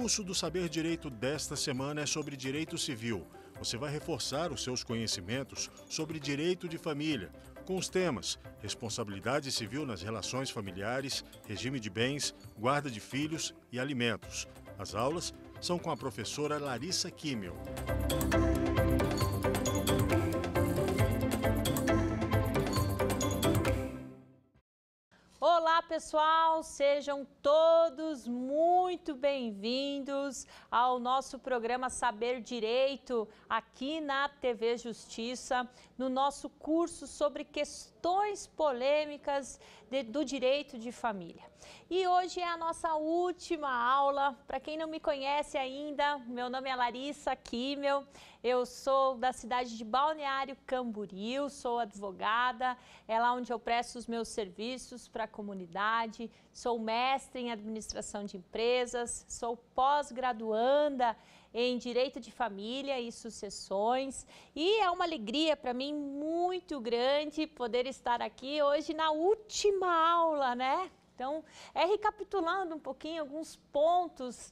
curso do Saber Direito desta semana é sobre direito civil. Você vai reforçar os seus conhecimentos sobre direito de família, com os temas responsabilidade civil nas relações familiares, regime de bens, guarda de filhos e alimentos. As aulas são com a professora Larissa Kimmel. Olá pessoal, sejam todos muito bem-vindos ao nosso programa Saber Direito aqui na TV Justiça, no nosso curso sobre questões polêmicas do direito de família. E hoje é a nossa última aula. Para quem não me conhece ainda, meu nome é Larissa Kimmel, eu sou da cidade de Balneário Camboriú, sou advogada, é lá onde eu presto os meus serviços para a comunidade, sou mestre em administração de empresas, sou pós-graduanda em Direito de Família e Sucessões e é uma alegria para mim muito grande poder estar aqui hoje na última aula, né? Então, recapitulando um pouquinho alguns pontos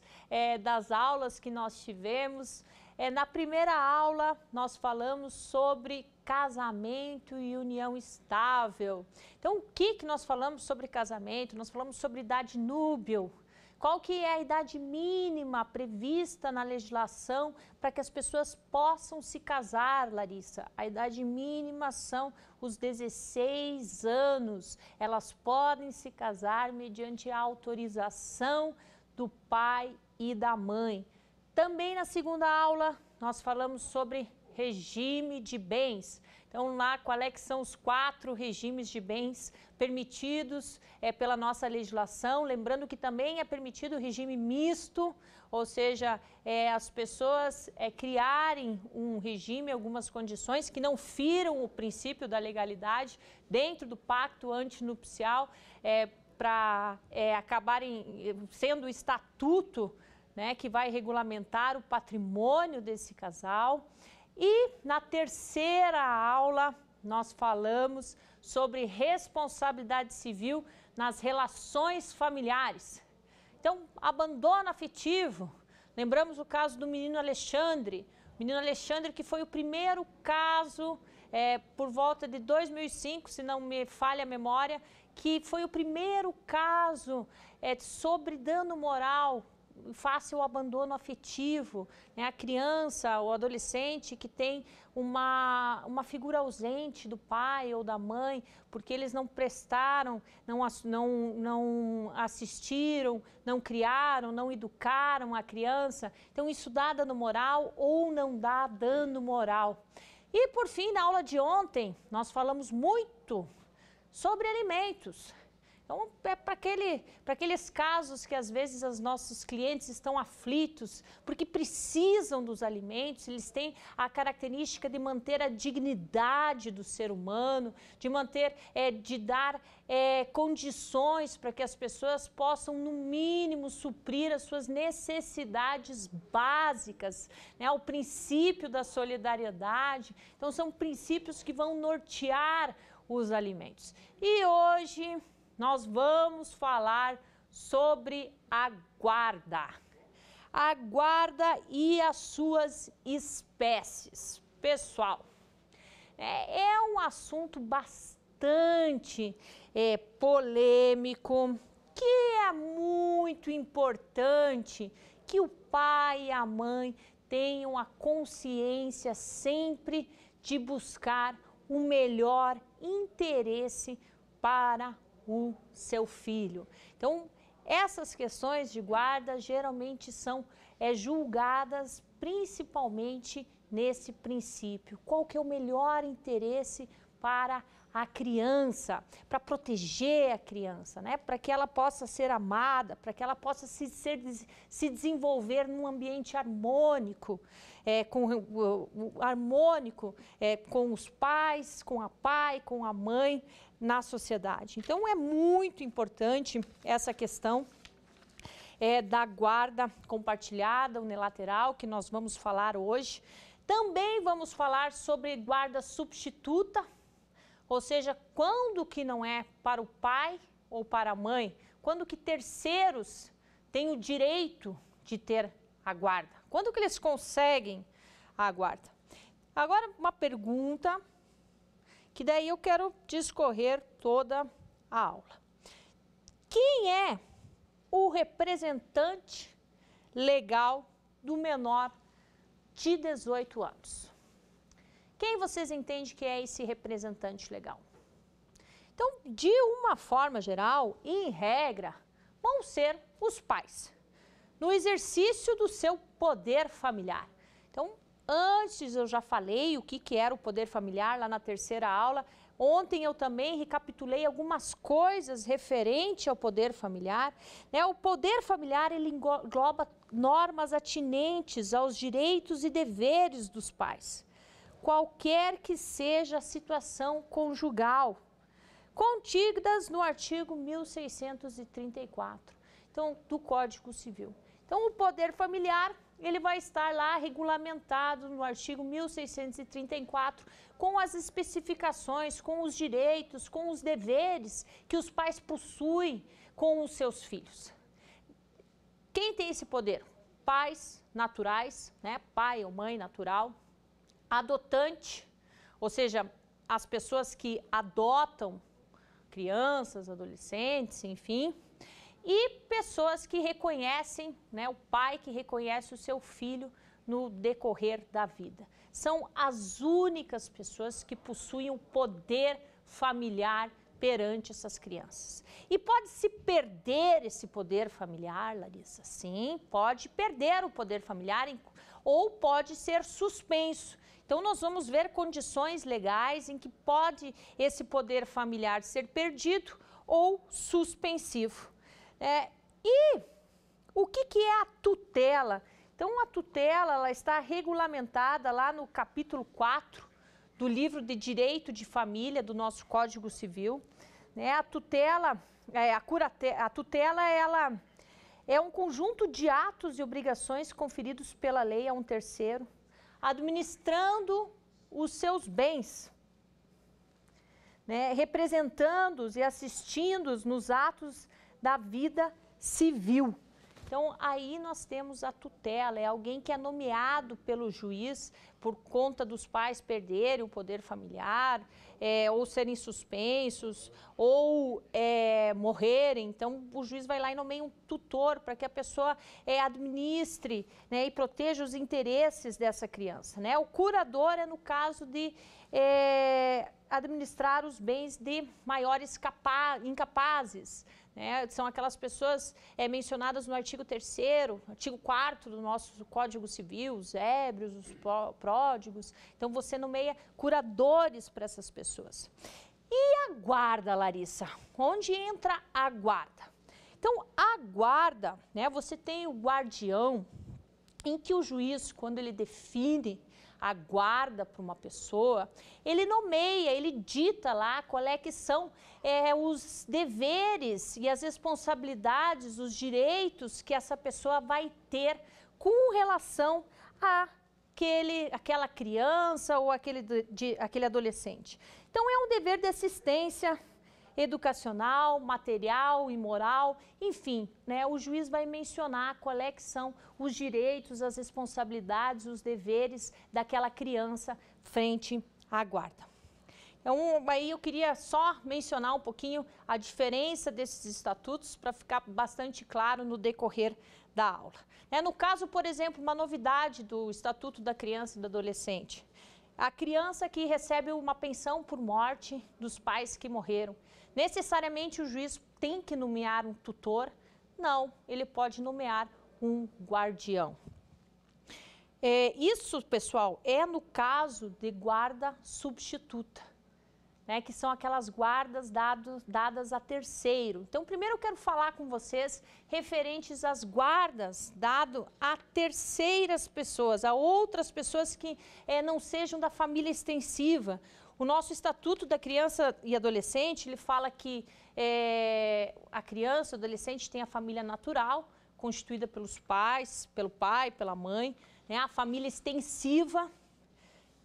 das aulas que nós tivemos. Na primeira aula, nós falamos sobre casamento e união estável. Então, o que nós falamos sobre casamento? Nós falamos sobre idade núbil. Qual que é a idade mínima prevista na legislação para que as pessoas possam se casar, Larissa? A idade mínima são os 16 anos. Elas podem se casar mediante a autorização do pai e da mãe. Também na segunda aula, nós falamos sobre regime de bens. Então, lá, qual é que são os 4 regimes de bens permitidos pela nossa legislação? Lembrando que também é permitido o regime misto, ou seja, as pessoas criarem um regime, algumas condições que não firam o princípio da legalidade dentro do pacto antinupcial para acabarem sendo o estatuto, né, que vai regulamentar o patrimônio desse casal. E na terceira aula nós falamos sobre responsabilidade civil nas relações familiares. Então, abandono afetivo, lembramos o caso do menino Alexandre. O menino Alexandre que foi o primeiro caso por volta de 2005, se não me falha a memória, que foi o primeiro caso sobre dano moral face ao abandono afetivo, né? A criança ou adolescente que tem uma figura ausente do pai ou da mãe, porque eles não prestaram, não assistiram, não criaram, não educaram a criança. Então isso dá dano moral ou não dá dano moral. E por fim, na aula de ontem, nós falamos muito sobre alimentos. Então, para aqueles casos que às vezes os nossos clientes estão aflitos, porque precisam dos alimentos, eles têm a característica de manter a dignidade do ser humano, de dar condições para que as pessoas possam, no mínimo, suprir as suas necessidades básicas, né? O princípio da solidariedade. Então, são princípios que vão nortear os alimentos. E hoje nós vamos falar sobre a guarda. A guarda e as suas espécies. Pessoal, é um assunto bastante polêmico, que é muito importante que o pai e a mãe tenham a consciência sempre de buscar o melhor interesse para o seu filho. Então, essas questões de guarda geralmente são julgadas principalmente nesse princípio. Qual que é o melhor interesse para a criança, para proteger a criança, né? Para que ela possa ser amada, para que ela possa se desenvolver num ambiente harmônico, com os pais, com a mãe, na sociedade. Então, é muito importante essa questão da guarda compartilhada, unilateral, que nós vamos falar hoje. Também vamos falar sobre guarda substituta, ou seja, quando que não é para o pai ou para a mãe, quando que terceiros têm o direito de ter a guarda? Quando que eles conseguem a guarda? Agora, uma pergunta que daí eu quero discorrer toda a aula. Quem é o representante legal do menor de 18 anos? Quem vocês entendem que é esse representante legal? Então, de uma forma geral, em regra, vão ser os pais, no exercício do seu poder familiar. Então, antes eu já falei o que era o poder familiar lá na terceira aula. Ontem eu também recapitulei algumas coisas referente ao poder familiar. O poder familiar ele engloba normas atinentes aos direitos e deveres dos pais, qualquer que seja a situação conjugal, contidas no artigo 1634, então, do Código Civil. Então, o poder familiar ele vai estar lá regulamentado no artigo 1634, com as especificações, com os direitos, com os deveres que os pais possuem com os seus filhos. Quem tem esse poder? Pais naturais, pai ou mãe natural, adotante, ou seja, as pessoas que adotam crianças, adolescentes, enfim, e pessoas que reconhecem, o pai que reconhece o seu filho no decorrer da vida. São as únicas pessoas que possuem o poder familiar perante essas crianças. E pode-se perder esse poder familiar, Larissa? Sim, pode perder o poder familiar ou pode ser suspenso. Então, nós vamos ver condições legais em que pode esse poder familiar ser perdido ou suspensivo. E o que é a tutela? Então, a tutela ela está regulamentada lá no capítulo 4 do livro de Direito de Família do nosso Código Civil. A tutela ela é um conjunto de atos e obrigações conferidos pela lei a um terceiro, administrando os seus bens, representando-os e assistindo-os nos atos da vida civil. Então, aí nós temos a tutela, é alguém que é nomeado pelo juiz por conta dos pais perderem o poder familiar, ou serem suspensos, ou morrerem. Então, o juiz vai lá e nomeia um tutor para que a pessoa administre e proteja os interesses dessa criança. O curador é no caso de administrar os bens de maiores incapazes. São aquelas pessoas mencionadas no artigo 3º, artigo 4º do nosso Código Civil, os ébrios, os pródigos. Então, você nomeia curadores para essas pessoas. E a guarda, Larissa? Onde entra a guarda? Então, a guarda, você tem o guardião, em que o juiz, quando ele define a guarda para uma pessoa, ele nomeia, ele dita lá qual é que são os deveres e as responsabilidades, os direitos que essa pessoa vai ter com relação àquela criança ou aquele adolescente. Então, é um dever de assistência educacional, material e moral, enfim, o juiz vai mencionar qual é que são os direitos, as responsabilidades, os deveres daquela criança frente à guarda. Então, aí eu queria só mencionar um pouquinho a diferença desses estatutos para ficar bastante claro no decorrer da aula. No caso, por exemplo, uma novidade do Estatuto da Criança e do Adolescente, a criança que recebe uma pensão por morte dos pais que morreram, necessariamente o juiz tem que nomear um tutor? Não, ele pode nomear um guardião. Isso, pessoal, é no caso de guarda substituta, que são aquelas guardas dadas a terceiro. Então, primeiro eu quero falar com vocês referentes às guardas dadas a terceiras pessoas, a outras pessoas que não sejam da família extensiva. O nosso Estatuto da Criança e Adolescente, ele fala que a criança e o adolescente tem a família natural, constituída pelos pais, pelo pai, pela mãe, a família extensiva,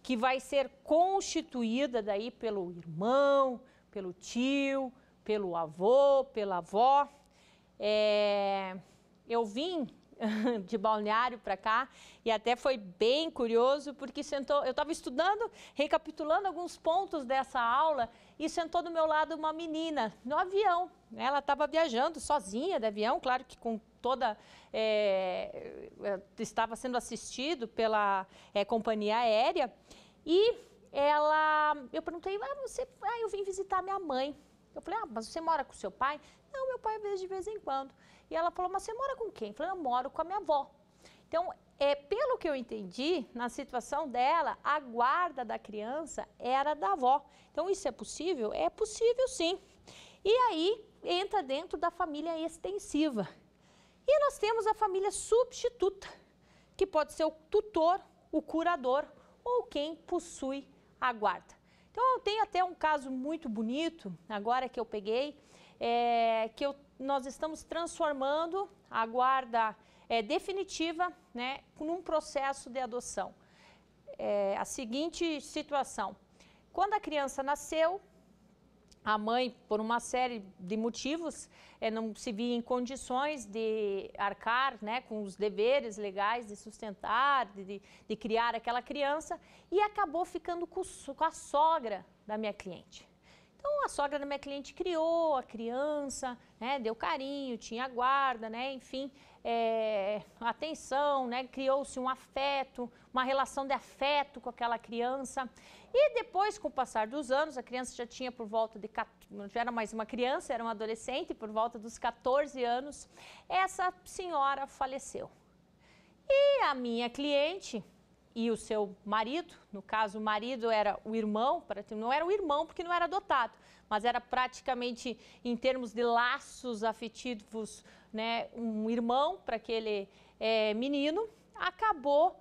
que vai ser constituída daí pelo irmão, pelo tio, pelo avô, pela avó. Eu vim de Balneário para cá, e até foi bem curioso, porque eu estava estudando, recapitulando alguns pontos dessa aula, e sentou do meu lado uma menina no avião. Ela estava viajando sozinha de avião, claro que com toda... estava sendo assistido pela companhia aérea, e eu perguntei, eu vim visitar minha mãe. Eu falei, mas você mora com seu pai? Não, meu pai veio de vez em quando. E ela falou, mas você mora com quem? Eu falei, eu moro com a minha avó. Então, pelo que eu entendi, na situação dela, a guarda da criança era da avó. Então, isso é possível? É possível, sim. E aí, entra dentro da família extensiva. E nós temos a família substituta, que pode ser o tutor, o curador ou quem possui a guarda. Então, eu tenho até um caso muito bonito, agora que eu peguei, nós estamos transformando a guarda definitiva, né, num processo de adoção. A seguinte situação, quando a criança nasceu, a mãe, por uma série de motivos, não se via em condições de arcar, né, com os deveres legais de sustentar, de criar aquela criança, e acabou ficando com a sogra da minha cliente. Então, a sogra da minha cliente criou a criança, né, deu carinho, tinha guarda, né, enfim, atenção, né, criou-se um afeto, uma relação de afeto com aquela criança. E depois, com o passar dos anos, a criança já tinha por volta de... não era mais uma criança, era uma adolescente, por volta dos 14 anos, essa senhora faleceu. E a minha cliente e o seu marido, no caso o marido era o irmão, não era o irmão porque não era adotado, mas era praticamente, em termos de laços afetivos, né, um irmão para aquele menino, acabou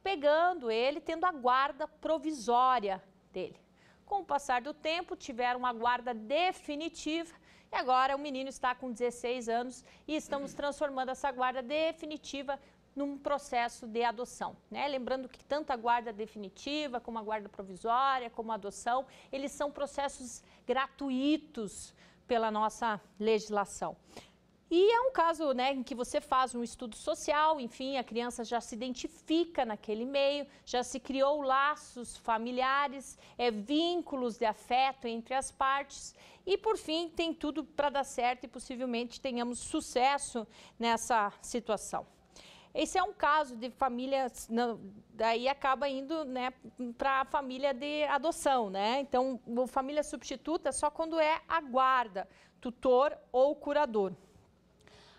pegando ele, tendo a guarda provisória dele. Com o passar do tempo, tiveram uma guarda definitiva e agora o menino está com 16 anos e estamos transformando essa guarda definitiva num processo de adoção, né? Lembrando que tanto a guarda definitiva, como a guarda provisória, como a adoção, eles são processos gratuitos pela nossa legislação. E é um caso, né, em que você faz um estudo social, enfim, a criança já se identifica naquele meio, já se criou laços familiares, vínculos de afeto entre as partes e, por fim, tem tudo para dar certo e possivelmente tenhamos sucesso nessa situação. Esse é um caso de família, daí acaba indo, né, para a família de adoção, né? Então, família substituta só quando é a guarda, tutor ou curador.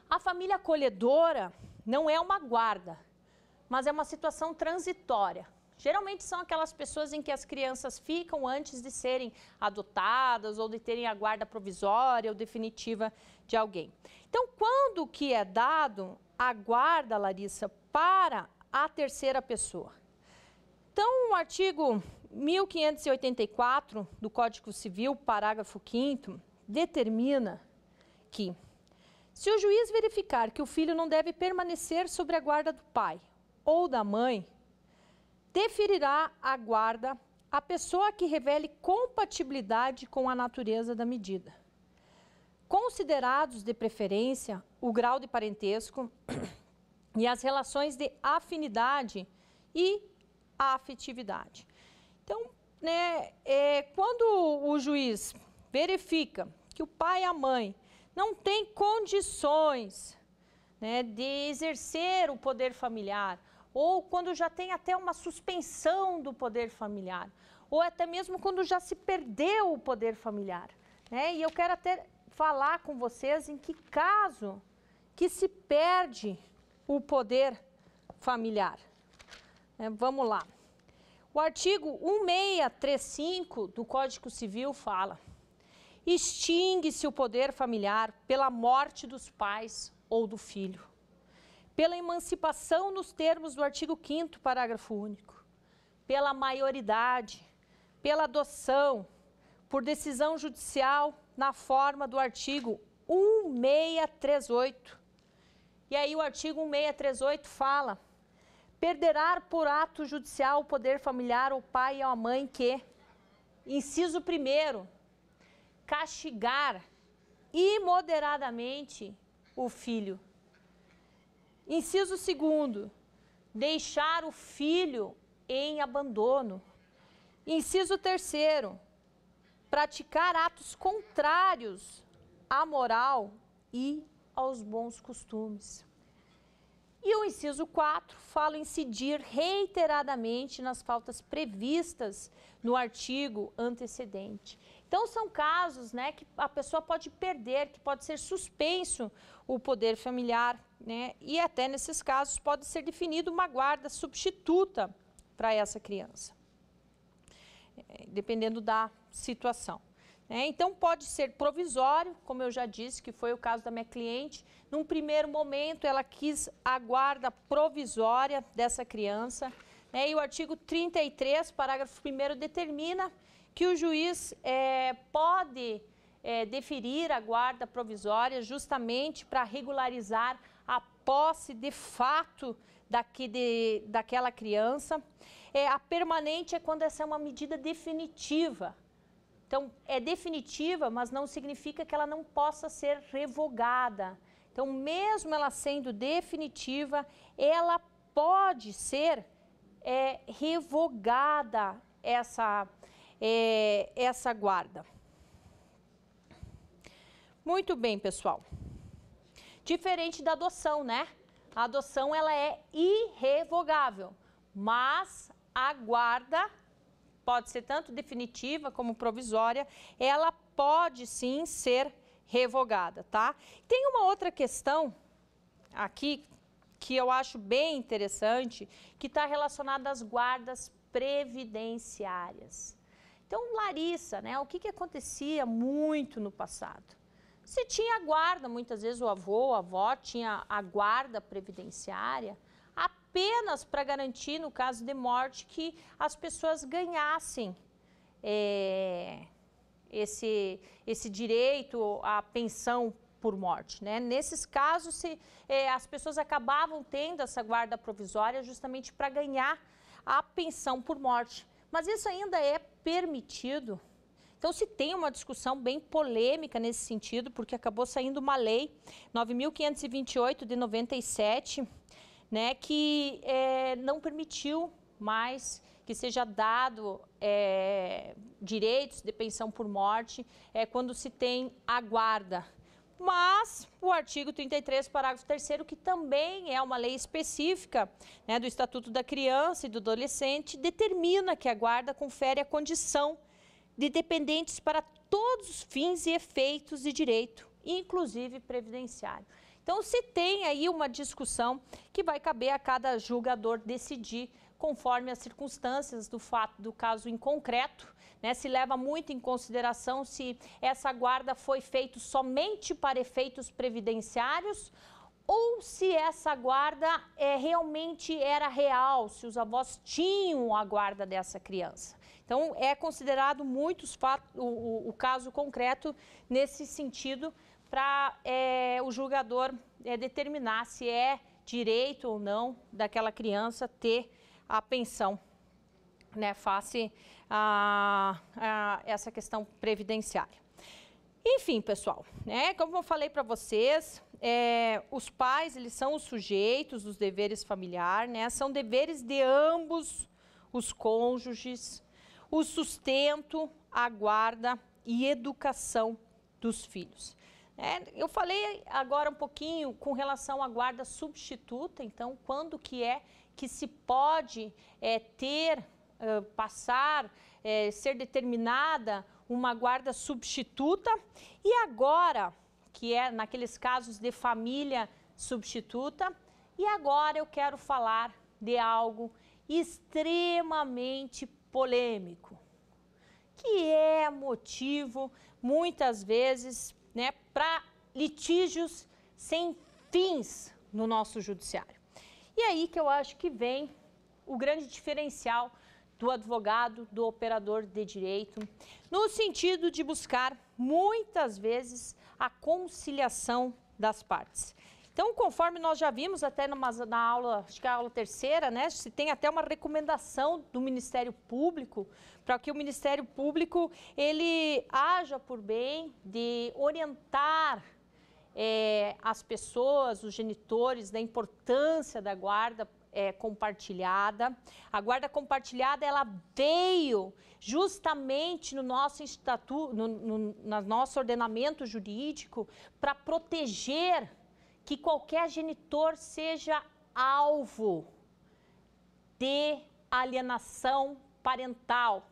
A família acolhedora não é uma guarda, mas é uma situação transitória. Geralmente são aquelas pessoas em que as crianças ficam antes de serem adotadas ou de terem a guarda provisória ou definitiva de alguém. Então, quando que é dado a guarda, Larissa, para a terceira pessoa? Então, o artigo 1584 do Código Civil, parágrafo 5º, determina que se o juiz verificar que o filho não deve permanecer sobre a guarda do pai ou da mãe, deferirá a guarda à pessoa que revele compatibilidade com a natureza da medida. Considerados de preferência o grau de parentesco e as relações de afinidade e afetividade. Então, né, quando o juiz verifica que o pai e a mãe não tem condições, né, de exercer o poder familiar, ou quando já tem até uma suspensão do poder familiar, ou até mesmo quando já se perdeu o poder familiar, né? E eu quero até falar com vocês em que caso que se perde o poder familiar. Vamos lá. O artigo 1635 do Código Civil fala: extingue-se o poder familiar pela morte dos pais ou do filho, pela emancipação nos termos do artigo 5º, parágrafo único, pela maioridade, pela adoção, por decisão judicial na forma do artigo 1638. E aí o artigo 1638 fala: perderá por ato judicial o poder familiar o pai e a mãe que, inciso 1º, castigar imoderadamente o filho. Inciso 2º, deixar o filho em abandono. Inciso 3º, praticar atos contrários à moral e aos bons costumes. E o inciso 4 fala em incidir reiteradamente nas faltas previstas no artigo antecedente. Então, são casos, né, que a pessoa pode perder, que pode ser suspenso o poder familiar, né, e até nesses casos pode ser definido uma guarda substituta para essa criança, dependendo da situação. Então, pode ser provisório, como eu já disse, que foi o caso da minha cliente. Num primeiro momento, ela quis a guarda provisória dessa criança, e o artigo 33, parágrafo 1º, determina que o juiz pode deferir a guarda provisória justamente para regularizar a posse de fato daquela criança. A permanente é quando essa é uma medida definitiva. Então, é definitiva, mas não significa que ela não possa ser revogada. Então, mesmo ela sendo definitiva, ela pode ser revogada, essa guarda. Muito bem, pessoal. Diferente da adoção, né? A adoção, ela é irrevogável, mas a guarda pode ser tanto definitiva como provisória, ela pode sim ser revogada, tá? Tem uma outra questão aqui que eu acho bem interessante, que está relacionada às guardas previdenciárias. Então, Larissa, né, o que acontecia muito no passado? Se tinha guarda, muitas vezes o avô, a avó tinha a guarda previdenciária, apenas para garantir, no caso de morte, que as pessoas ganhassem esse direito à pensão por morte, né? Nesses casos, as pessoas acabavam tendo essa guarda provisória justamente para ganhar a pensão por morte. Mas isso ainda é permitido. Então, se tem uma discussão bem polêmica nesse sentido, porque acabou saindo uma lei 9.528 de 97, né, que não permitiu mais que seja dado direitos de pensão por morte quando se tem a guarda. Mas o artigo 33, parágrafo 3º, que também é uma lei específica, né, do Estatuto da Criança e do Adolescente, determina que a guarda confere a condição de dependentes para todos os fins e efeitos de direito, inclusive previdenciário. Então, se tem aí uma discussão que vai caber a cada julgador decidir conforme as circunstâncias do fato do caso em concreto, né? Se leva muito em consideração se essa guarda foi feita somente para efeitos previdenciários ou se essa guarda realmente era real, se os avós tinham a guarda dessa criança. Então, é considerado muitos fatos, o caso concreto nesse sentido, para o julgador determinar se é direito ou não daquela criança ter a pensão, né, face a essa questão previdenciária. Enfim, pessoal, né, como eu falei para vocês, os pais, eles são os sujeitos dos deveres familiares, né, são deveres de ambos os cônjuges, o sustento, a guarda e educação dos filhos. Eu falei agora um pouquinho com relação à guarda substituta, então, quando que se pode ser determinada uma guarda substituta, e agora, que é naqueles casos de família substituta, e agora eu quero falar de algo extremamente polêmico, que é motivo, muitas vezes, né, para litígios sem fins no nosso judiciário. E aí que eu acho que vem o grande diferencial do advogado, do operador de direito, no sentido de buscar, muitas vezes, a conciliação das partes. Então, conforme nós já vimos até na aula, acho que é a aula 3ª, né, se tem até uma recomendação do Ministério Público, para que o Ministério Público, ele haja por bem de orientar as pessoas, os genitores, da importância da guarda compartilhada. A guarda compartilhada, ela veio justamente no nosso estatuto, no nosso ordenamento jurídico, para proteger que qualquer genitor seja alvo de alienação parental.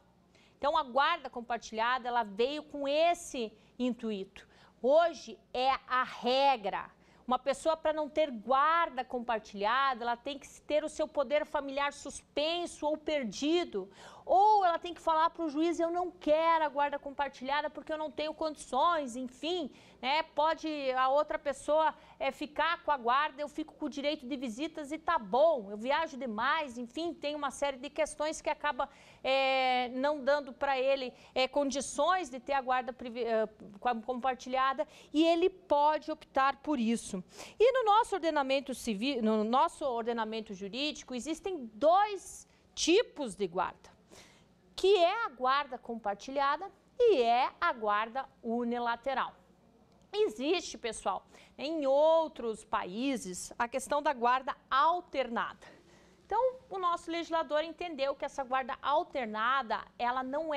Então, a guarda compartilhada, ela veio com esse intuito. Hoje é a regra. Uma pessoa, para não ter guarda compartilhada, ela tem que ter o seu poder familiar suspenso ou perdido. Ou ela tem que falar para o juiz, eu não quero a guarda compartilhada porque eu não tenho condições, enfim. Pode a outra pessoa ficar com a guarda, eu fico com o direito de visitas e tá bom, eu viajo demais, enfim, tem uma série de questões que acaba não dando para ele condições de ter a guarda compartilhada, e ele pode optar por isso. E no nosso ordenamento civil, no nosso ordenamento jurídico, existem 2 tipos de guarda, que é a guarda compartilhada e é a guarda unilateral. Existe, pessoal, em outros países, a questão da guarda alternada. Então, o nosso legislador entendeu que essa guarda alternada, ela não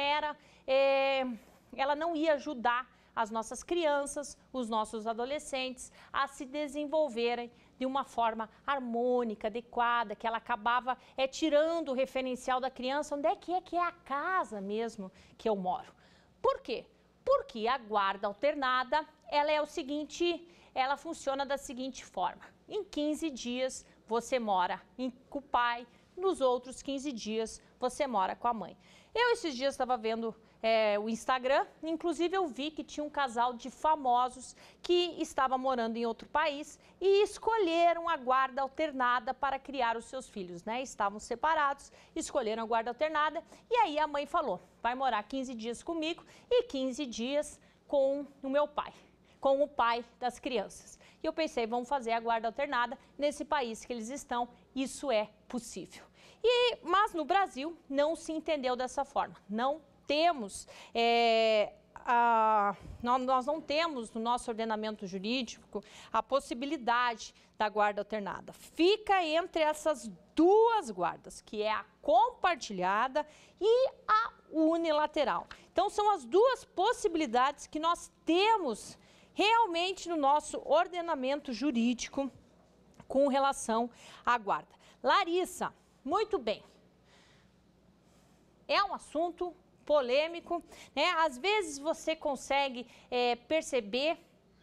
ia ajudar as nossas crianças, os nossos adolescentes a se desenvolverem de uma forma harmônica, adequada, que ela acabava tirando o referencial da criança, onde é que é a casa mesmo que eu moro. Por quê? Porque a guarda alternada, ela é o seguinte, ela funciona da seguinte forma: em 15 dias você mora com o pai, nos outros 15 dias você mora com a mãe. Eu esses dias estava vendo o Instagram, inclusive eu vi que tinha um casal de famosos que estava morando em outro país e escolheram a guarda alternada para criar os seus filhos, Estavam separados, escolheram a guarda alternada e aí a mãe falou, vai morar 15 dias comigo e 15 dias com o meu pai, com o pai das crianças. E eu pensei, vamos fazer a guarda alternada nesse país que eles estão, isso é possível. Mas no Brasil não se entendeu dessa forma, não temos, nós não temos no nosso ordenamento jurídico a possibilidade da guarda alternada. Fica entre essas 2 guardas, que é a compartilhada e a unilateral. Então, são as 2 possibilidades que nós temos realmente no nosso ordenamento jurídico com relação à guarda. Larissa, muito bem. É um assunto polêmico, Às vezes você consegue perceber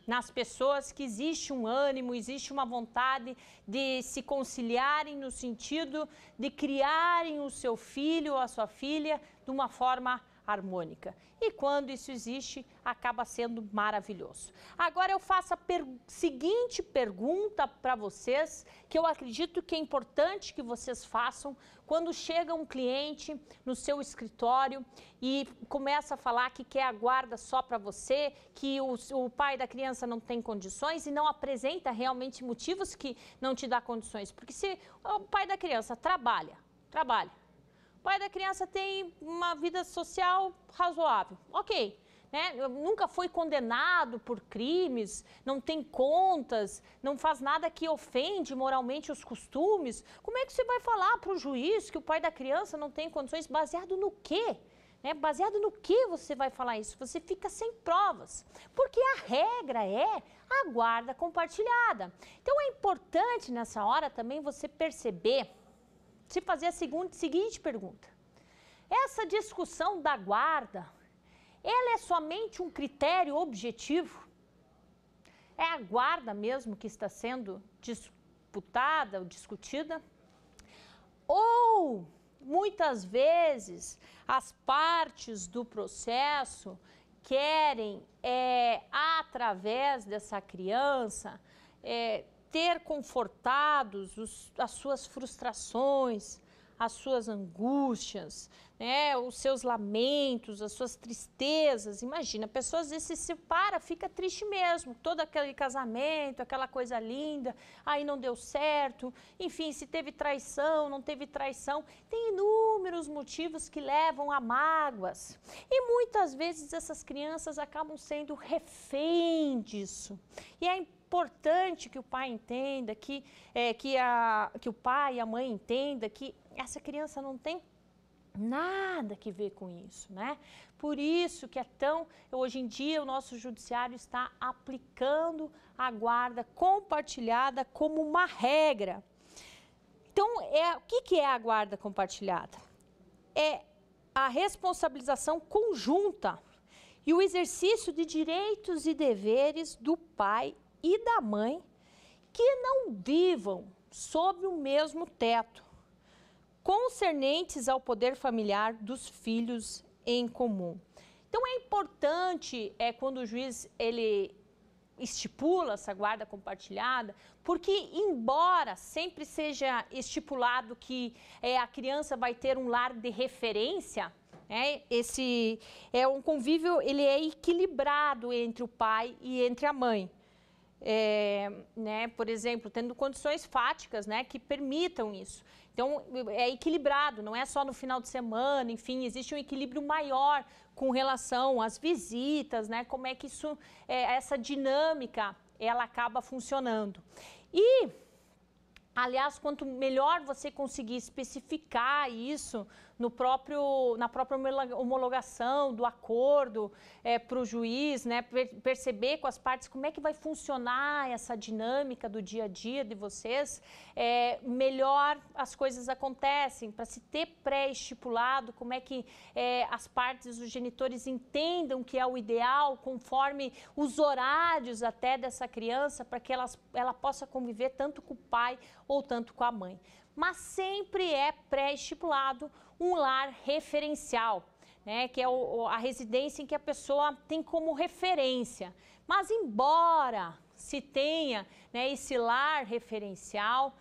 nas pessoas que existe um ânimo, existe uma vontade de se conciliarem no sentido de criarem o seu filho ou a sua filha de uma forma harmônica. E quando isso existe, acaba sendo maravilhoso. Agora eu faço a seguinte pergunta para vocês, que eu acredito que é importante que vocês façam quando chega um cliente no seu escritório e começa a falar que quer a guarda só para você, que o pai da criança não tem condições e não apresenta realmente motivos que não te dá condições. Porque se o pai da criança trabalha, o pai da criança tem uma vida social razoável, ok, nunca foi condenado por crimes, não tem contas, não faz nada que ofende moralmente os costumes, como é que você vai falar para o juiz que o pai da criança não tem condições? Baseado no quê? Baseado no que você vai falar isso? Você fica sem provas, porque a regra é a guarda compartilhada. Então é importante nessa hora também você perceber, se fazer a seguinte pergunta: essa discussão da guarda, ela é somente um critério objetivo? É a guarda mesmo que está sendo disputada ou discutida? Ou, muitas vezes, as partes do processo querem, através dessa criança, ter confortados as suas frustrações, as suas angústias, os seus lamentos, as suas tristezas. Imagina, a pessoa às vezes se separa, fica triste mesmo, todo aquele casamento, aquela coisa linda, aí não deu certo, enfim, se teve traição, não teve traição, tem inúmeros motivos que levam a mágoas. E muitas vezes essas crianças acabam sendo refém disso. E é importante que o pai entenda, que o pai e a mãe entendam que essa criança não tem nada que ver com isso, né? Por isso que hoje em dia o nosso judiciário está aplicando a guarda compartilhada como uma regra. Então, o que é a guarda compartilhada? É a responsabilização conjunta e o exercício de direitos e deveres do pai e da mãe que não vivam sob o mesmo teto, concernentes ao poder familiar dos filhos em comum. Então é importante quando o juiz ele estipula essa guarda compartilhada, porque embora sempre seja estipulado que a criança vai ter um lar de referência, esse um convívio, ele é equilibrado entre o pai e entre a mãe. Por exemplo, tendo condições fáticas, que permitam isso. Então, é equilibrado, não é só no final de semana, enfim, existe um equilíbrio maior com relação às visitas, como é que isso, essa dinâmica, ela acaba funcionando. E, aliás, quanto melhor você conseguir especificar isso na própria homologação do acordo para o juiz, perceber com as partes como é que vai funcionar essa dinâmica do dia a dia de vocês, melhor as coisas acontecem, para se ter pré-estipulado como é que as partes, os genitores entendam que é o ideal, conforme os horários até dessa criança, para que ela possa conviver tanto com o pai ou tanto com a mãe. Mas sempre é pré-estipulado um lar referencial, que é a residência em que a pessoa tem como referência. Mas embora se tenha esse lar referencial,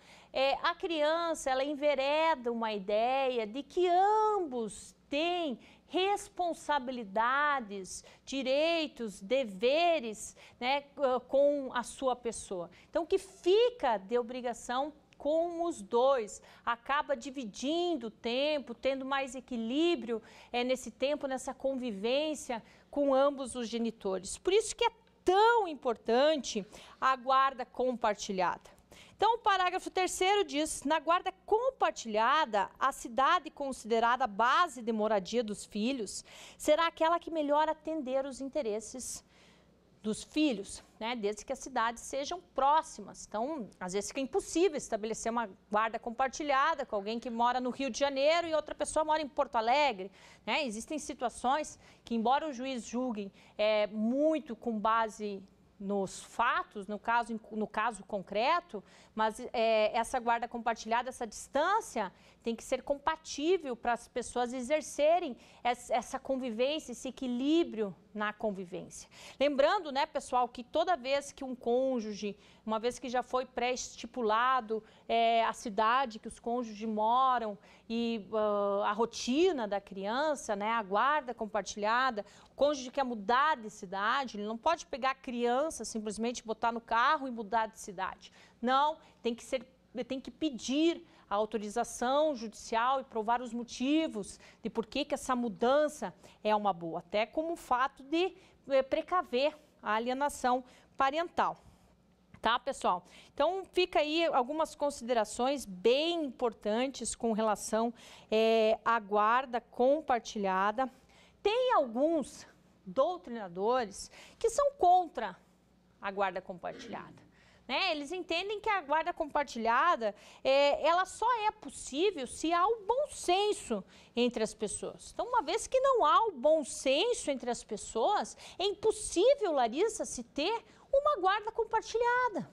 a criança ela envereda uma ideia de que ambos têm responsabilidades, direitos, deveres com a sua pessoa. Então, o que fica de obrigação com os dois, acaba dividindo o tempo, tendo mais equilíbrio nesse tempo, nessa convivência com ambos os genitores. Por isso que é tão importante a guarda compartilhada. Então, o parágrafo 3º diz, na guarda compartilhada, a cidade considerada base de moradia dos filhos será aquela que melhor atender os interesses dos filhos, desde que as cidades sejam próximas. Então, às vezes fica impossível estabelecer uma guarda compartilhada com alguém que mora no Rio de Janeiro e outra pessoa mora em Porto Alegre. Existem situações que, embora o juiz julgue muito com base nos fatos, no caso concreto, mas essa guarda compartilhada, essa distância, tem que ser compatível para as pessoas exercerem essa convivência, esse equilíbrio na convivência. Lembrando, pessoal, que toda vez que um cônjuge, uma vez que já foi pré-estipulado a cidade que os cônjuges moram e a rotina da criança, a guarda compartilhada, o cônjuge quer mudar de cidade, ele não pode pegar a criança, simplesmente botar no carro e mudar de cidade. Não, tem que pedir a autorização judicial e provar os motivos de por que essa mudança é uma boa, até como o fato de precaver a alienação parental. Tá, pessoal? Então, fica aí algumas considerações bem importantes com relação à guarda compartilhada. Tem alguns doutrinadores que são contra a guarda compartilhada. Eles entendem que a guarda compartilhada, ela só é possível se há o bom senso entre as pessoas. Então, uma vez que não há o bom senso entre as pessoas, é impossível, Larissa, se ter uma guarda compartilhada.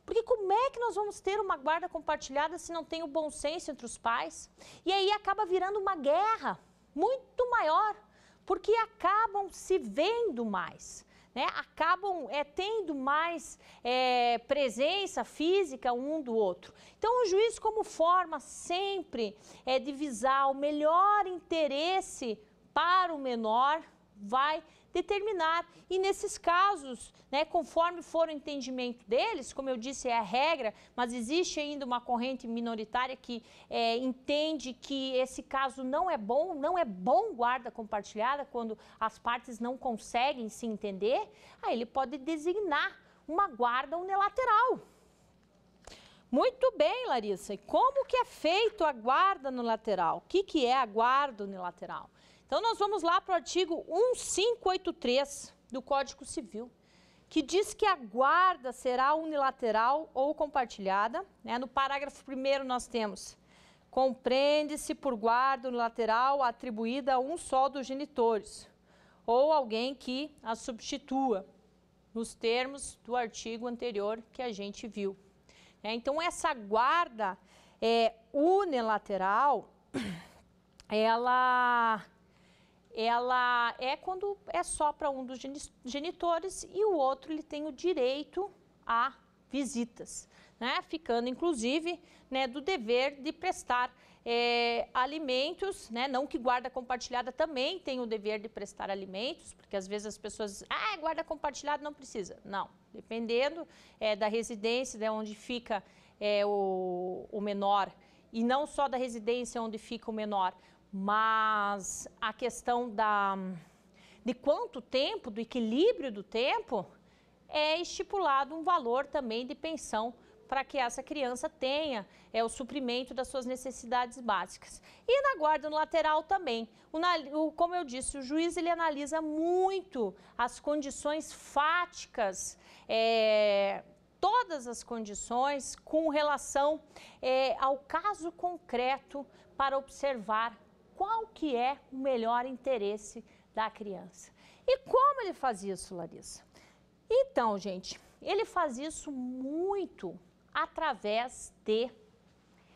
Porque como é que nós vamos ter uma guarda compartilhada se não tem o bom senso entre os pais? E aí acaba virando uma guerra muito maior, porque acabam se vendo mais. Acabam tendo mais presença física um do outro. Então, o juiz, como forma sempre de visar o melhor interesse para o menor, vai determinar. E nesses casos, conforme for o entendimento deles, como eu disse, é a regra, mas existe ainda uma corrente minoritária que entende que esse caso não é bom guarda compartilhada quando as partes não conseguem se entender, aí ele pode designar uma guarda unilateral. Muito bem, Larissa. E como que é feito a guarda unilateral? O que é a guarda unilateral? Então, nós vamos lá para o artigo 1583 do Código Civil, que diz que a guarda será unilateral ou compartilhada. Né? No parágrafo 1º nós temos: compreende-se por guarda unilateral atribuída a um só dos genitores, ou alguém que a substitua, nos termos do artigo anterior que a gente viu. Então, essa guarda unilateral, ela é quando é só para um dos genitores e o outro ele tem o direito a visitas, né? Ficando, inclusive, né, do dever de prestar alimentos, né? Não que guarda compartilhada também tem o dever de prestar alimentos, porque às vezes as pessoas dizem, guarda compartilhada não precisa. Não, dependendo da residência, de onde fica o menor, e não só da residência onde fica o menor, mas a questão de quanto tempo, do equilíbrio do tempo, é estipulado um valor também de pensão para que essa criança tenha o suprimento das suas necessidades básicas. E na guarda unilateral também, como eu disse, o juiz ele analisa muito as condições fáticas, todas as condições com relação ao caso concreto para observar qual que é o melhor interesse da criança. E como ele faz isso, Larissa? Então, gente, ele faz isso muito através de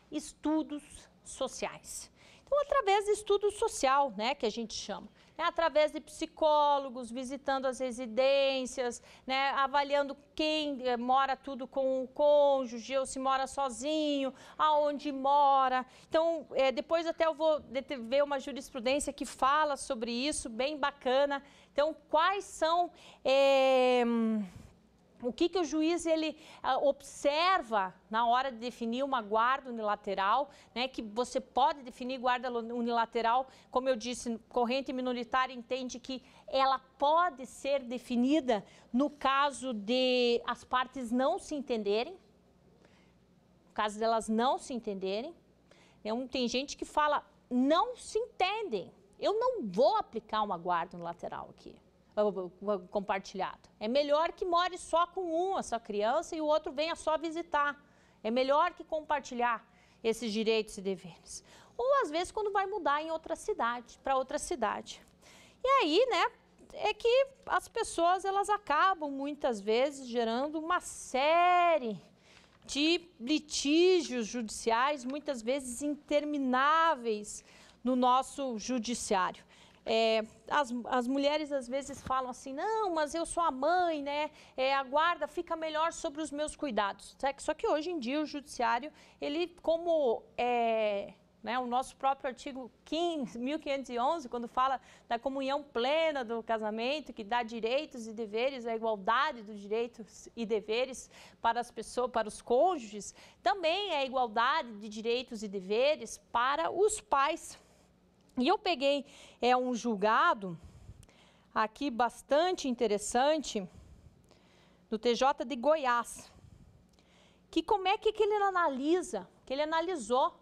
estudos sociais. Então, através de estudo social, né, que a gente chama. Através de psicólogos, visitando as residências, né, avaliando quem mora tudo com o cônjuge, ou se mora sozinho, aonde mora. Então, depois até eu vou ver uma jurisprudência que fala sobre isso, bem bacana. Então, quais são... o que o juiz ele observa na hora de definir uma guarda unilateral, né, que você pode definir guarda unilateral, como eu disse, corrente minoritária entende que ela pode ser definida no caso de as partes não se entenderem, no caso delas não se entenderem. Tem gente que fala, não se entendem, eu não vou aplicar uma guarda unilateral aqui. Compartilhado. É melhor que more só com essa criança e o outro venha só visitar. É melhor que compartilhar esses direitos e deveres. Ou às vezes quando vai mudar em outra cidade, para outra cidade. E aí, né, é que as pessoas elas acabam muitas vezes gerando uma série de litígios judiciais, muitas vezes intermináveis no nosso judiciário. As mulheres às vezes falam assim, não, mas eu sou a mãe, né? A guarda fica melhor sobre os meus cuidados. Só que hoje em dia o judiciário, ele como né, o nosso próprio artigo 1511, quando fala da comunhão plena do casamento, que dá direitos e deveres, a igualdade dos direitos e deveres para as pessoas, para os cônjuges, também é a igualdade de direitos e deveres para os pais. E eu peguei um julgado aqui bastante interessante do TJ de Goiás, que como é que ele analisa, que ele analisou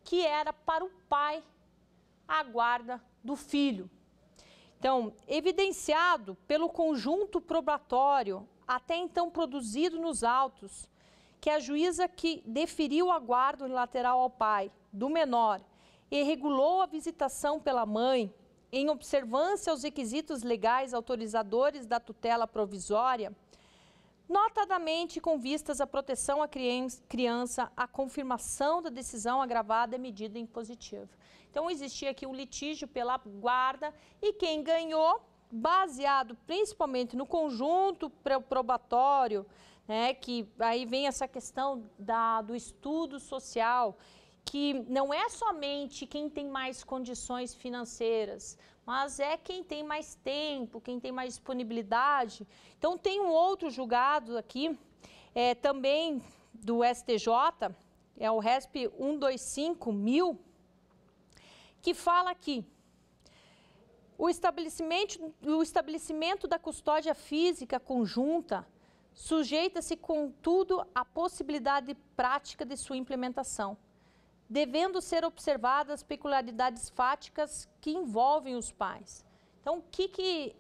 que era para o pai a guarda do filho. Então, evidenciado pelo conjunto probatório até então produzido nos autos, que a juíza que deferiu a guarda unilateral ao pai do menor e regulou a visitação pela mãe, em observância aos requisitos legais autorizadores da tutela provisória, notadamente com vistas à proteção à criança, a confirmação da decisão agravada é medida impositiva. Então, existia aqui um litígio pela guarda e quem ganhou, baseado principalmente no conjunto probatório, né, que aí vem essa questão do estudo social, que não é somente quem tem mais condições financeiras, mas é quem tem mais tempo, quem tem mais disponibilidade. Então, tem um outro julgado aqui, também do STJ, é o RESP 125.000, que fala que o estabelecimento da custódia física conjunta sujeita-se, contudo, à possibilidade prática de sua implementação, devendo ser observadas peculiaridades fáticas que envolvem os pais. Então, o que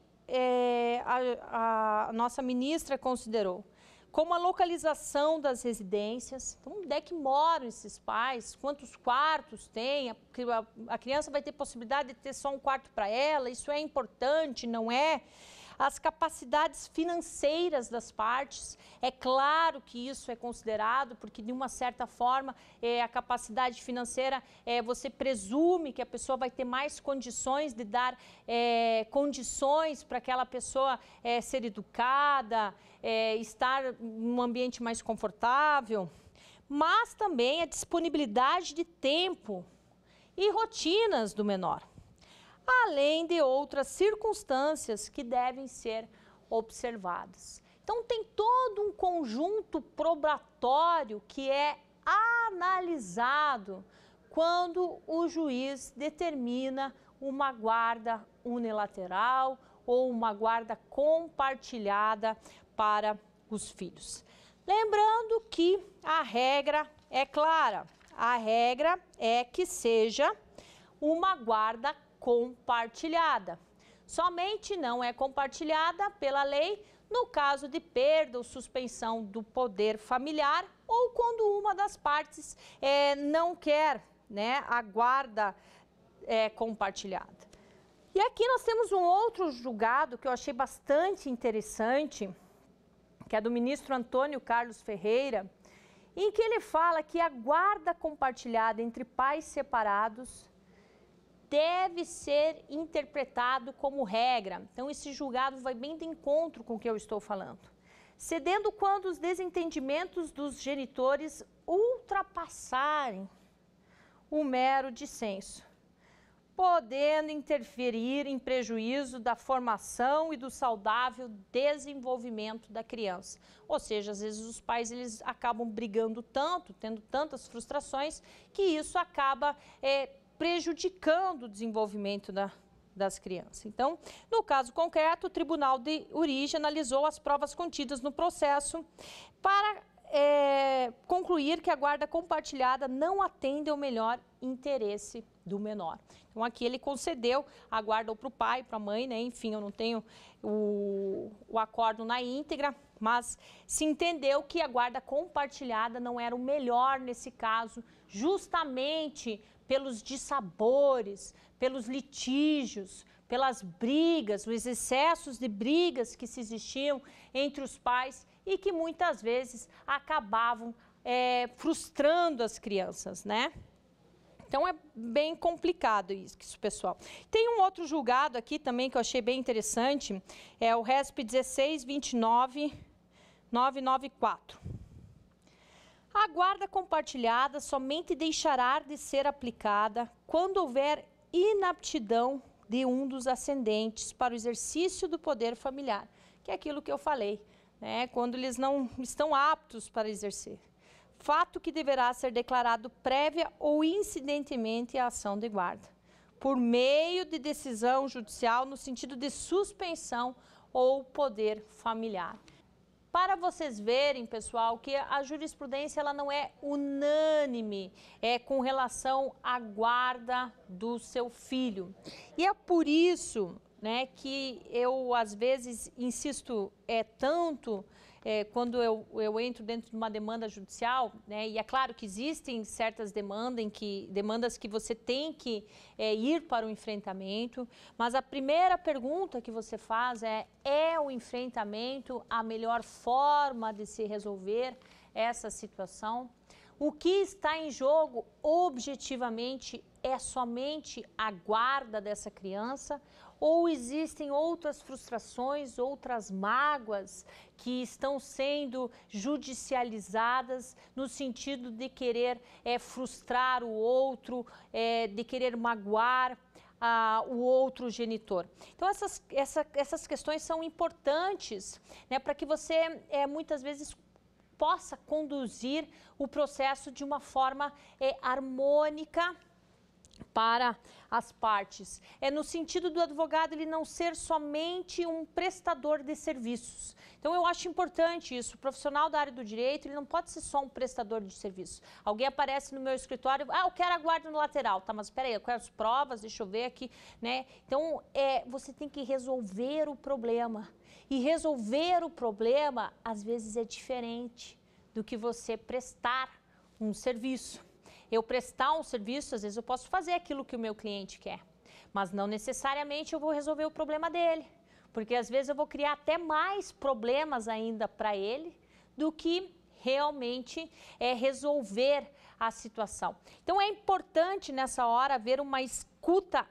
a nossa ministra considerou? Como a localização das residências, então, onde é que moram esses pais, quantos quartos tem, a criança vai ter possibilidade de ter só um quarto para ela, isso é importante, não é? As capacidades financeiras das partes, é claro que isso é considerado, porque de uma certa forma a capacidade financeira, você presume que a pessoa vai ter mais condições de dar condições para aquela pessoa ser educada, estar em um ambiente mais confortável, mas também a disponibilidade de tempo e rotinas do menor, além de outras circunstâncias que devem ser observadas. Então, tem todo um conjunto probatório que é analisado quando o juiz determina uma guarda unilateral ou uma guarda compartilhada para os filhos. Lembrando que a regra é clara, a regra é que seja uma guarda compartilhada. Somente não é compartilhada pela lei no caso de perda ou suspensão do poder familiar ou quando uma das partes não quer, né, a guarda compartilhada. E aqui nós temos um outro julgado que eu achei bastante interessante, que é do ministro Antônio Carlos Ferreira, em que ele fala que a guarda compartilhada entre pais separados deve ser interpretado como regra. Então, esse julgado vai bem de encontro com o que eu estou falando. Cedendo quando os desentendimentos dos genitores ultrapassarem o mero dissenso, podendo interferir em prejuízo da formação e do saudável desenvolvimento da criança. Ou seja, às vezes os pais eles acabam brigando tanto, tendo tantas frustrações, que isso acaba prejudicando o desenvolvimento das crianças. Então, no caso concreto, o Tribunal de Origem analisou as provas contidas no processo para concluir que a guarda compartilhada não atende ao melhor interesse do menor. Então, aqui ele concedeu a guarda para o pai, para a mãe, né? Enfim, eu não tenho o acordo na íntegra, mas se entendeu que a guarda compartilhada não era o melhor nesse caso, justamente pelos dissabores, pelos litígios, pelas brigas, os excessos de brigas que se existiam entre os pais e que muitas vezes acabavam frustrando as crianças, né? Então, é bem complicado isso, pessoal. Tem um outro julgado aqui também que eu achei bem interessante, é o RESP 16.29.994. A guarda compartilhada somente deixará de ser aplicada quando houver inaptidão de um dos ascendentes para o exercício do poder familiar, que é aquilo que eu falei, né? Quando eles não estão aptos para exercer. Fato que deverá ser declarado prévia ou incidentemente à ação de guarda, por meio de decisão judicial no sentido de suspensão ou poder familiar. Para vocês verem, pessoal, que a jurisprudência ela não é unânime com relação à guarda do seu filho. E é por isso, né, que eu, às vezes, insisto tanto quando eu entro dentro de uma demanda judicial, né, e é claro que existem certas demandas que você tem que ir para o enfrentamento, mas a primeira pergunta que você faz é o enfrentamento a melhor forma de se resolver essa situação? O que está em jogo objetivamente é somente a guarda dessa criança? Ou existem outras frustrações, outras mágoas que estão sendo judicializadas no sentido de querer frustrar o outro, de querer magoar o outro genitor? Então, essas questões são importantes, né, para que você muitas vezes possa conduzir o processo de uma forma harmônica para as partes. É no sentido do advogado ele não ser somente um prestador de serviços. Então eu acho importante isso, o profissional da área do direito, ele não pode ser só um prestador de serviços. Alguém aparece no meu escritório, eu quero a guarda no lateral, tá, mas espera aí, eu quero as provas, deixa eu ver aqui, né? Então você tem que resolver o problema. E resolver o problema, às vezes, é diferente do que você prestar um serviço. Eu prestar um serviço, às vezes eu posso fazer aquilo que o meu cliente quer, mas não necessariamente eu vou resolver o problema dele, porque às vezes eu vou criar até mais problemas ainda para ele do que realmente resolver a situação. Então é importante nessa hora haver uma escuta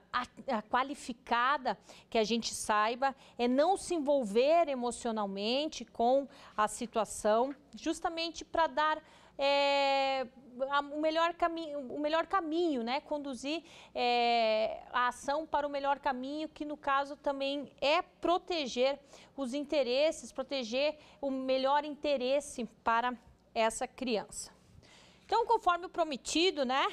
qualificada, que a gente saiba, não se envolver emocionalmente com a situação, justamente para dar o melhor caminho, né? Conduzir a ação para o melhor caminho, que no caso também é proteger os interesses, proteger o melhor interesse para essa criança. Então, conforme o prometido, né?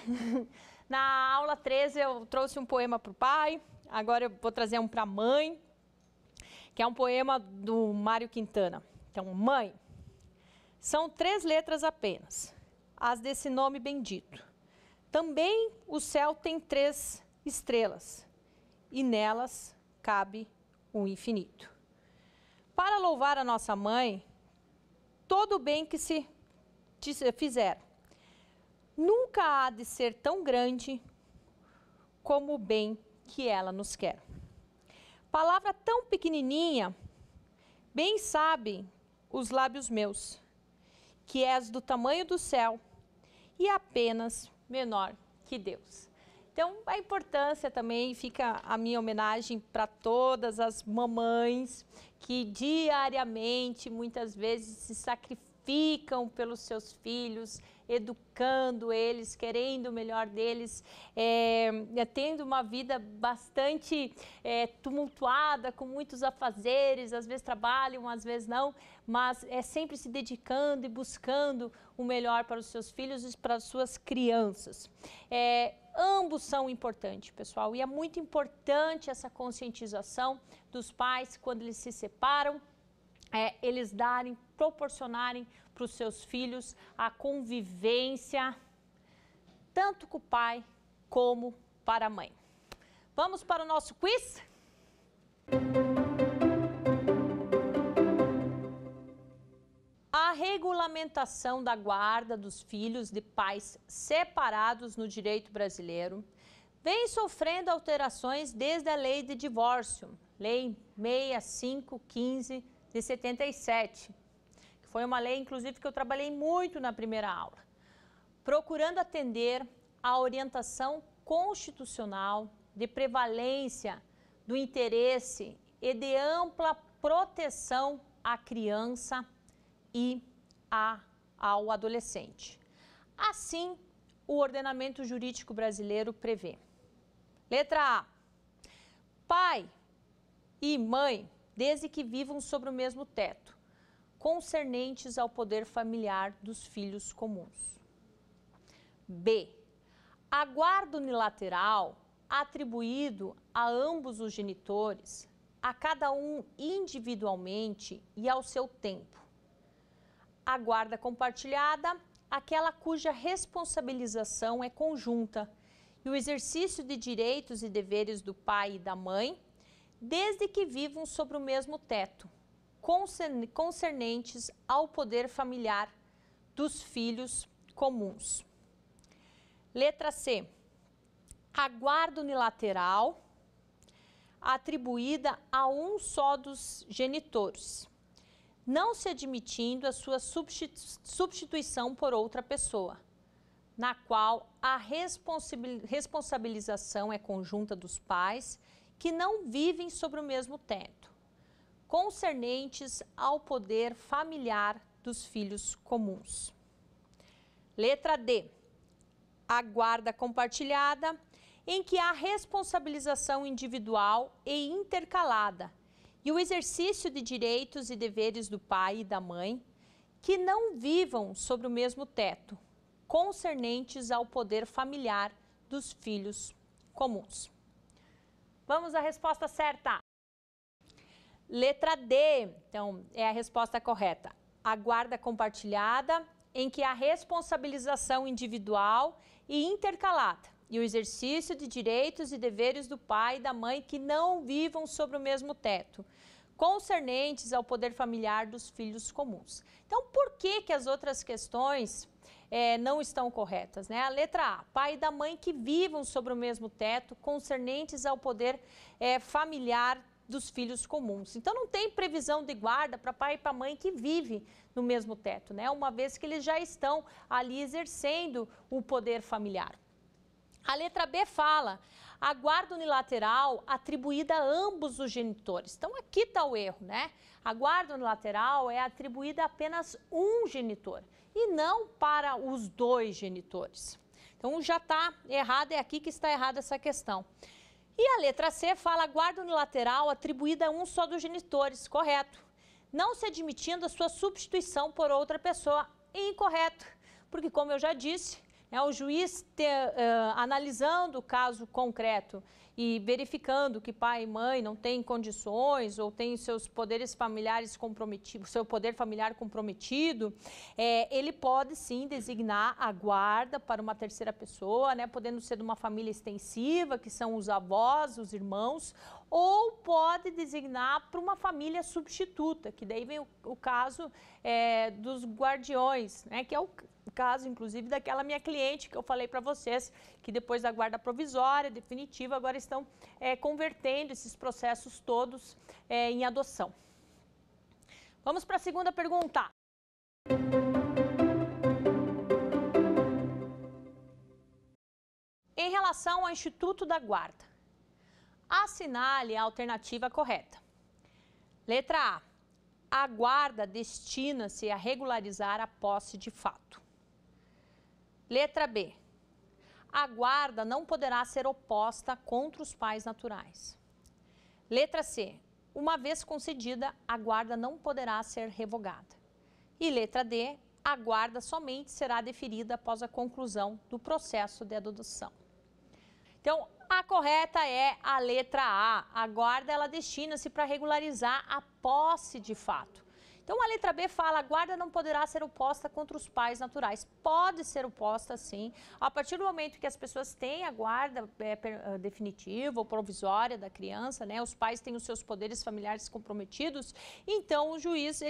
Na aula 13 eu trouxe um poema para o pai, agora eu vou trazer um para a mãe, que é um poema do Mário Quintana. Então, mãe, são 3 letras apenas, as desse nome bendito. Também o céu tem 3 estrelas, e nelas cabe o infinito. Para louvar a nossa mãe, todo o bem que se fizer, nunca há de ser tão grande como o bem que ela nos quer. Palavra tão pequenininha, bem sabem os lábios meus, que és do tamanho do céu e apenas menor que Deus. Então, a importância também, fica a minha homenagem para todas as mamães que diariamente, muitas vezes, se sacrificam pelos seus filhos, educando eles, querendo o melhor deles, tendo uma vida bastante tumultuada, com muitos afazeres, às vezes trabalham, às vezes não, mas sempre se dedicando e buscando o melhor para os seus filhos e para as suas crianças. Ambos são importantes, pessoal, e é muito importante essa conscientização dos pais quando eles se separam, eles proporcionarem para os seus filhos a convivência, tanto com o pai como para a mãe. Vamos para o nosso quiz? A regulamentação da guarda dos filhos de pais separados no direito brasileiro vem sofrendo alterações desde a Lei de Divórcio, Lei 6515 de 77, que foi uma lei, inclusive, que eu trabalhei muito na primeira aula, procurando atender à orientação constitucional de prevalência do interesse e de ampla proteção à criança e ao adolescente. Assim, o ordenamento jurídico brasileiro prevê. Letra A. Pai e mãe, desde que vivam sobre o mesmo teto, concernentes ao poder familiar dos filhos comuns. B. A guarda unilateral atribuído a ambos os genitores, a cada um individualmente e ao seu tempo. A guarda compartilhada, aquela cuja responsabilização é conjunta, e o exercício de direitos e deveres do pai e da mãe, desde que vivam sobre o mesmo teto, concernentes ao poder familiar dos filhos comuns. Letra C. A guarda unilateral atribuída a um só dos genitores, não se admitindo a sua substituição por outra pessoa, na qual a responsabilização é conjunta dos pais que não vivem sobre o mesmo teto, concernentes ao poder familiar dos filhos comuns. Letra D. A guarda compartilhada, em que há responsabilização individual e intercalada, e o exercício de direitos e deveres do pai e da mãe, que não vivam sobre o mesmo teto, concernentes ao poder familiar dos filhos comuns. Vamos à resposta certa. Letra D, então, é a resposta correta. A guarda compartilhada, em que a responsabilização individual e intercalada e o exercício de direitos e deveres do pai e da mãe que não vivam sobre o mesmo teto, concernentes ao poder familiar dos filhos comuns. Então, por que as outras questões não estão corretas, né? A letra A, pai e da mãe que vivam sobre o mesmo teto, concernentes ao poder familiar dos filhos comuns. Então, não tem previsão de guarda para pai e para mãe que vive no mesmo teto, né? Uma vez que eles já estão ali exercendo o poder familiar. A letra B fala a guarda unilateral atribuída a ambos os genitores. Então, aqui está o erro, né? A guarda unilateral é atribuída a apenas um genitor e não para os dois genitores. Então, já está errado, é aqui que está errada essa questão. E a letra C fala a guarda unilateral atribuída a um só dos genitores, correto. Não se admitindo a sua substituição por outra pessoa, incorreto. Porque, como eu já disse, o juiz analisando o caso concreto e verificando que pai e mãe não têm condições ou têm seus poderes familiares comprometidos, seu poder familiar comprometido, ele pode sim designar a guarda para uma terceira pessoa, né, podendo ser de uma família extensiva, que são os avós, os irmãos, ou pode designar para uma família substituta, que daí vem o caso dos guardiões, né, que é o caso, inclusive, daquela minha cliente que eu falei para vocês, que depois da guarda provisória, definitiva, agora estão convertendo esses processos todos em adoção. Vamos para a segunda pergunta. Em relação ao Instituto da Guarda, assinale a alternativa correta. Letra A. A guarda destina-se a regularizar a posse de fato. Letra B. A guarda não poderá ser oposta contra os pais naturais. Letra C. Uma vez concedida, a guarda não poderá ser revogada. E letra D. A guarda somente será deferida após a conclusão do processo de adoção. Então, a correta é a letra A. A guarda, ela destina-se para regularizar a posse de fato. Então, a letra B fala, a guarda não poderá ser oposta contra os pais naturais. Pode ser oposta, sim, a partir do momento que as pessoas têm a guarda definitiva ou provisória da criança, né? Os pais têm os seus poderes familiares comprometidos, então o juiz,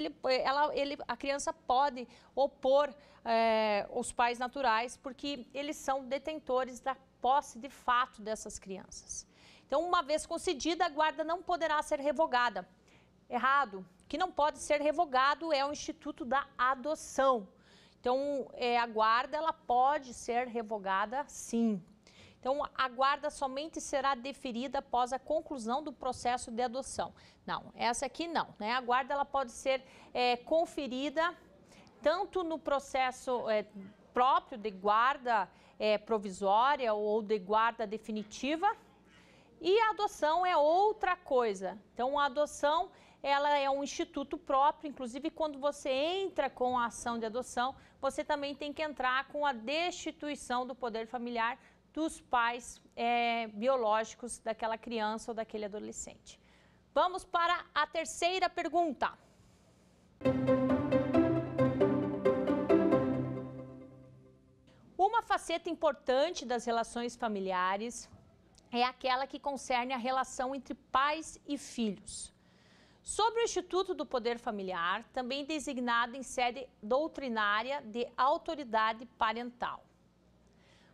a criança pode opor os pais naturais, porque eles são detentores da posse de fato dessas crianças. Então, uma vez concedida, a guarda não poderá ser revogada. Errado. O que não pode ser revogado é o Instituto da Adoção. Então, a guarda, ela pode ser revogada, sim. Então, a guarda somente será deferida após a conclusão do processo de adoção. Não, essa aqui não, né? A guarda, ela pode ser conferida tanto no processo próprio de guarda provisória ou de guarda definitiva, e a adoção é outra coisa. Então, a adoção, ela é um instituto próprio, inclusive quando você entra com a ação de adoção, você também tem que entrar com a destituição do poder familiar dos pais biológicos daquela criança ou daquele adolescente. Vamos para a terceira pergunta. Uma faceta importante das relações familiares é aquela que concerne a relação entre pais e filhos. Sobre o Instituto do Poder Familiar, também designado em sede doutrinária de autoridade parental.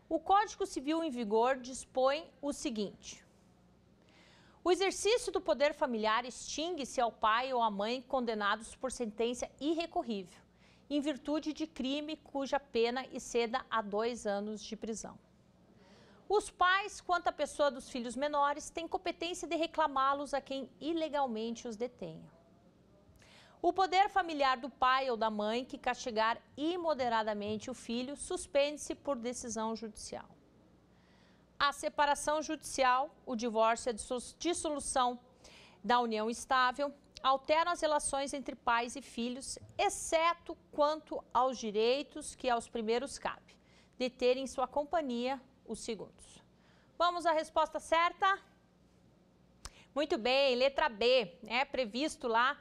O Código Civil em vigor dispõe o seguinte: o exercício do poder familiar extingue-se ao pai ou à mãe condenados por sentença irrecorrível, em virtude de crime cuja pena exceda a 2 anos de prisão. Os pais, quanto à pessoa dos filhos menores, têm competência de reclamá-los a quem ilegalmente os detenha. O poder familiar do pai ou da mãe que castigar imoderadamente o filho suspende-se por decisão judicial. A separação judicial, o divórcio e a dissolução da união estável alteram as relações entre pais e filhos, exceto quanto aos direitos que aos primeiros cabe, de terem em sua companhia os segundos. Vamos à resposta certa? Muito bem, letra B, é previsto lá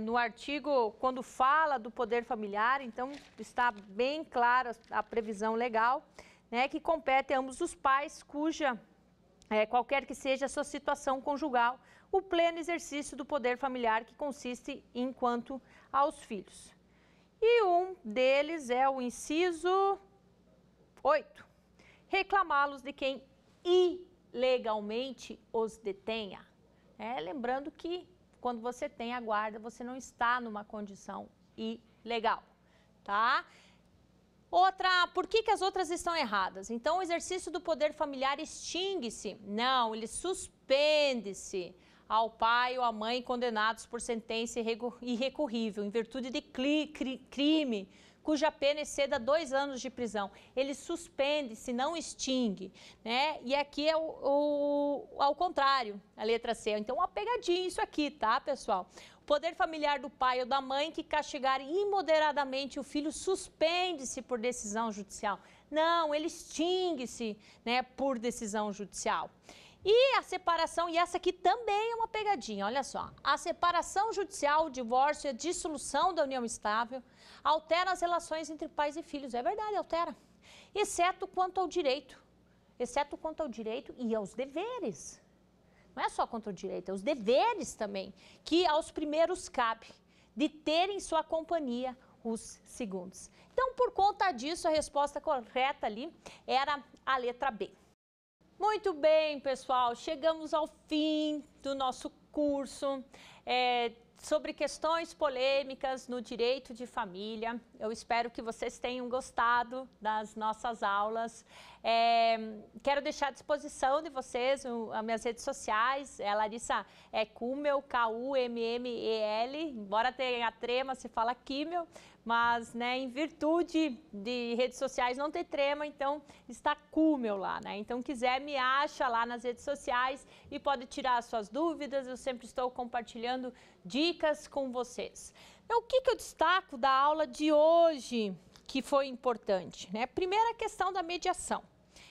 no artigo, quando fala do poder familiar, então está bem clara a previsão legal, né, que compete a ambos os pais, cuja, qualquer que seja a sua situação conjugal, o pleno exercício do poder familiar que consiste enquanto aos filhos. E um deles é o inciso 8, reclamá-los de quem ilegalmente os detenha. Lembrando que quando você tem a guarda, você não está numa condição ilegal, tá? Outra, por que as outras estão erradas? Então, o exercício do poder familiar extingue-se? Não, ele suspende-se ao pai ou à mãe condenados por sentença irrecorrível, em virtude de crime, cuja pena exceda 2 anos de prisão. Ele suspende-se, não extingue, né? E aqui é ao contrário, a letra C. Então, uma pegadinha isso aqui, tá, pessoal? O poder familiar do pai ou da mãe que castigar imoderadamente o filho suspende-se por decisão judicial. Não, ele extingue-se, né, por decisão judicial. E a separação, e essa aqui também é uma pegadinha, olha só. A separação judicial, o divórcio e a dissolução da união estável altera as relações entre pais e filhos. É verdade, altera. Exceto quanto ao direito. Exceto quanto ao direito e aos deveres. Não é só quanto ao direito, é os deveres também, que aos primeiros cabe, de terem sua companhia os segundos. Então, por conta disso, a resposta correta ali era a letra B. Muito bem, pessoal, chegamos ao fim do nosso curso sobre questões polêmicas no direito de família. Eu espero que vocês tenham gostado das nossas aulas. Quero deixar à disposição de vocês as minhas redes sociais. Larissa Kummel, Kummel, embora tenha trema, se fala Kimmel, mas, né, em virtude de redes sociais não tem trema, então está Kummel lá, né? Então, quiser, me acha lá nas redes sociais e pode tirar as suas dúvidas. Eu sempre estou compartilhando dicas com vocês. Então, o que eu destaco da aula de hoje que foi importante, né? Primeiro, a questão da mediação.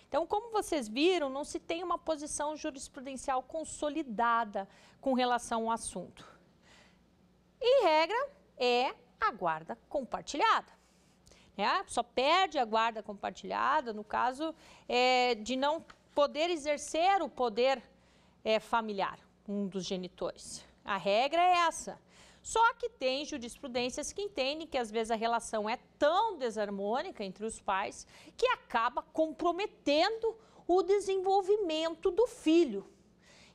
Então, como vocês viram, não se tem uma posição jurisprudencial consolidada com relação ao assunto. Em regra, é a guarda compartilhada. Só perde a guarda compartilhada no caso de não poder exercer o poder familiar, um dos genitores. A regra é essa. Só que tem jurisprudências que entendem que às vezes a relação é tão desarmônica entre os pais que acaba comprometendo o desenvolvimento do filho.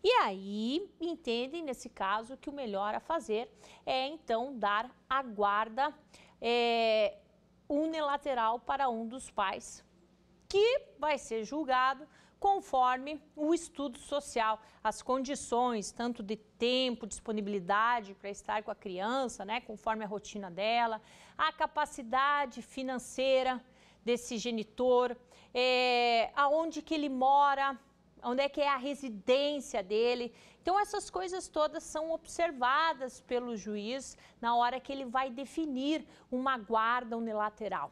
E aí, entendem, nesse caso, que o melhor a fazer é, então, dar a guarda unilateral para um dos pais, que vai ser julgado conforme o estudo social, as condições, tanto de tempo, disponibilidade para estar com a criança, né, conforme a rotina dela, a capacidade financeira desse genitor, aonde que ele mora, onde é que é a residência dele. Então, essas coisas todas são observadas pelo juiz na hora que ele vai definir uma guarda unilateral.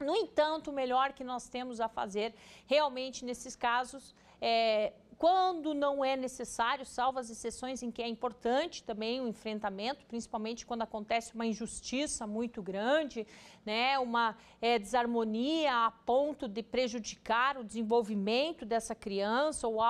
No entanto, o melhor que nós temos a fazer realmente nesses casos quando não é necessário, salvo as exceções em que é importante também o enfrentamento, principalmente quando acontece uma injustiça muito grande, né, uma desarmonia a ponto de prejudicar o desenvolvimento dessa criança ou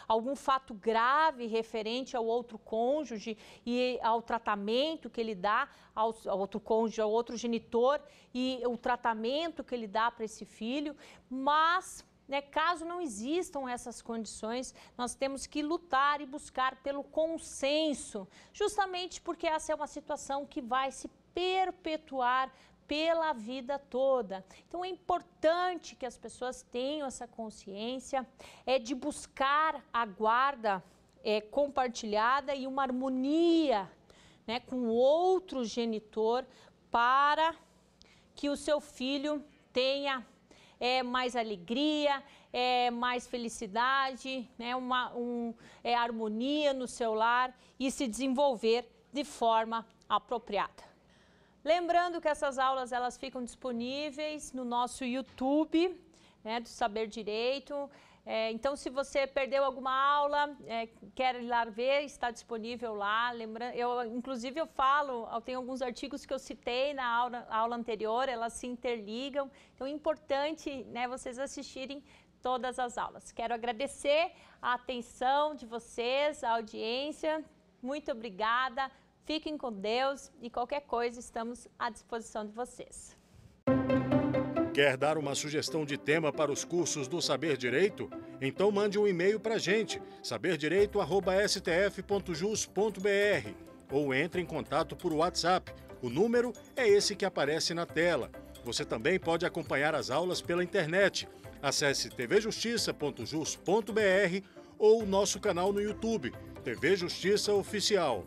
algum fato grave referente ao outro cônjuge e ao tratamento que ele dá ao outro cônjuge, ao outro genitor e o tratamento que ele dá para esse filho, mas caso não existam essas condições, nós temos que lutar e buscar pelo consenso, justamente porque essa é uma situação que vai se perpetuar pela vida toda. Então, é importante que as pessoas tenham essa consciência de buscar a guarda compartilhada e uma harmonia, né, com o outro genitor para que o seu filho tenha mais alegria, mais felicidade, né, harmonia no seu lar e se desenvolver de forma apropriada. Lembrando que essas aulas elas ficam disponíveis no nosso YouTube, né, do Saber Direito. Então, se você perdeu alguma aula, quer ir lá ver, está disponível lá. Inclusive, eu tenho alguns artigos que eu citei na aula anterior, elas se interligam. Então, é importante, né, vocês assistirem todas as aulas. Quero agradecer a atenção de vocês, a audiência. Muito obrigada. Fiquem com Deus e qualquer coisa estamos à disposição de vocês. Quer dar uma sugestão de tema para os cursos do Saber Direito? Então mande um e-mail para a gente, saberdireito@stf.jus.br, ou entre em contato por WhatsApp. O número é esse que aparece na tela. Você também pode acompanhar as aulas pela internet. Acesse tvjustiça.jus.br ou nosso canal no YouTube, TV Justiça Oficial.